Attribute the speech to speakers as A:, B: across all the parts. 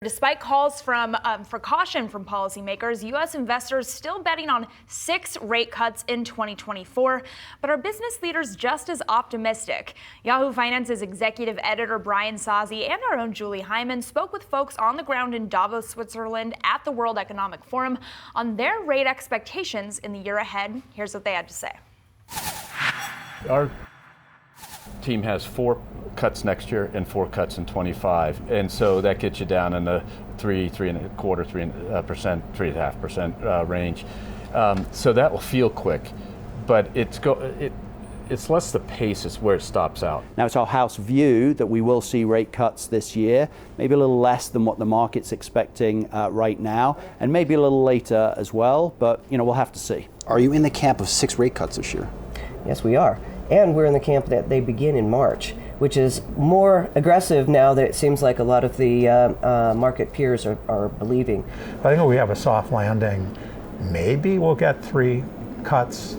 A: Despite calls for caution from policymakers, U.S. investors still betting on 6 rate cuts in 2024. But are business leaders just as optimistic? Yahoo Finance's executive editor Brian Sozzi and our own Julie Hyman spoke with folks on the ground in Davos, Switzerland at the World Economic Forum on their rate expectations in the year ahead. Here's what they had to say.
B: Our team has 4 cuts next year and 4 cuts in 25, and so that gets you down in the 3.25%, 3.5% range. So that will feel quick, but it's less the pace is where it stops out.
C: Now it's our house view that we will see rate cuts this year, maybe a little less than what the market's expecting right now, and maybe a little later as well. But we'll have to see.
D: Are you in the camp of 6 rate cuts this year?
E: Yes, we are. And we're in the camp that they begin in March, which is more aggressive now that it seems like a lot of the market peers are believing.
F: I think we have a soft landing. Maybe we'll get 3 cuts,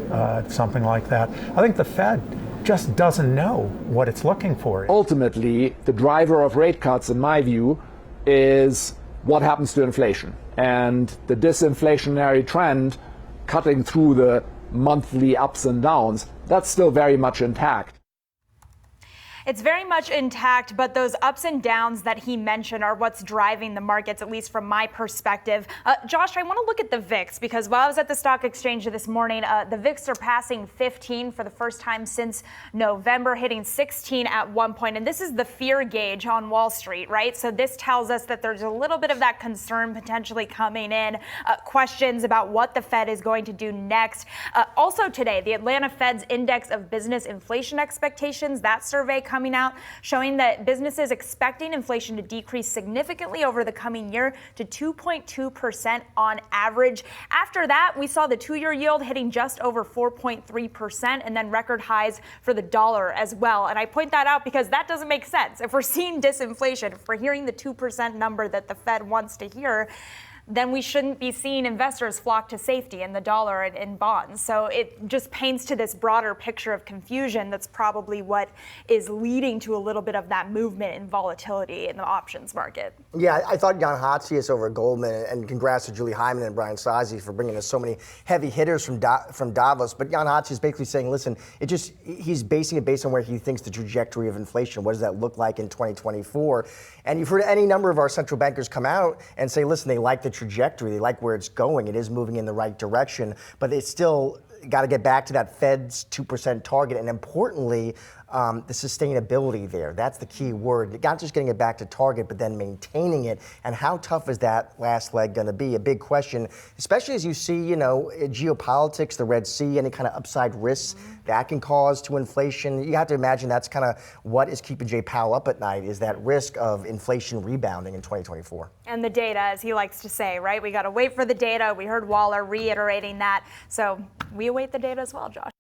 F: something like that. I think the Fed just doesn't know what it's looking for.
G: Ultimately, the driver of rate cuts, in my view, is what happens to inflation. And the disinflationary trend cutting through the monthly ups and downs, that's still very much intact.
A: It's very much intact, but those ups and downs that he mentioned are what's driving the markets, at least from my perspective. Josh, I want to look at the VIX because while I was at the stock exchange this morning, the VIX are passing 15 for the first time since November, hitting 16 at one point. And this is the fear gauge on Wall Street, right? So this tells us that there's a little bit of that concern potentially coming in, questions about what the Fed is going to do next. Also today, the Atlanta Fed's Index of Business Inflation Expectations, that survey coming out, showing that businesses expecting inflation to decrease significantly over the coming year to 2.2% on average. After that, we saw the 2-year yield hitting just over 4.3% and then record highs for the dollar as well. And I point that out because that doesn't make sense. If we're seeing disinflation, if we're hearing the 2% number that the Fed wants to hear, then we shouldn't be seeing investors flock to safety in the dollar and in bonds. So it just paints to this broader picture of confusion that's probably what is leading to a little bit of that movement and volatility in the options market.
H: Yeah, I thought Jan Hatzius over at Goldman, and congrats to Julie Hyman and Brian Sozzi for bringing us so many heavy hitters from Davos. But Jan Hatzius is basically saying, listen, he's basing it based on where he thinks the trajectory of inflation, what does that look like in 2024? And you've heard any number of our central bankers come out and say, listen, they like the trajectory, they like where it's going, it is moving in the right direction, but they still got to get back to that Fed's 2% target, and importantly, the sustainability there. That's the key word. Not just getting it back to target, but then maintaining it. And how tough is that last leg going to be? A big question, especially as you see, geopolitics, the Red Sea, any kind of upside risks that can cause to inflation. You have to imagine that's kind of what is keeping Jay Powell up at night, is that risk of inflation rebounding in 2024.
A: And the data, as he likes to say, right? We got to wait for the data. We heard Waller reiterating that. So we await the data as well, Josh.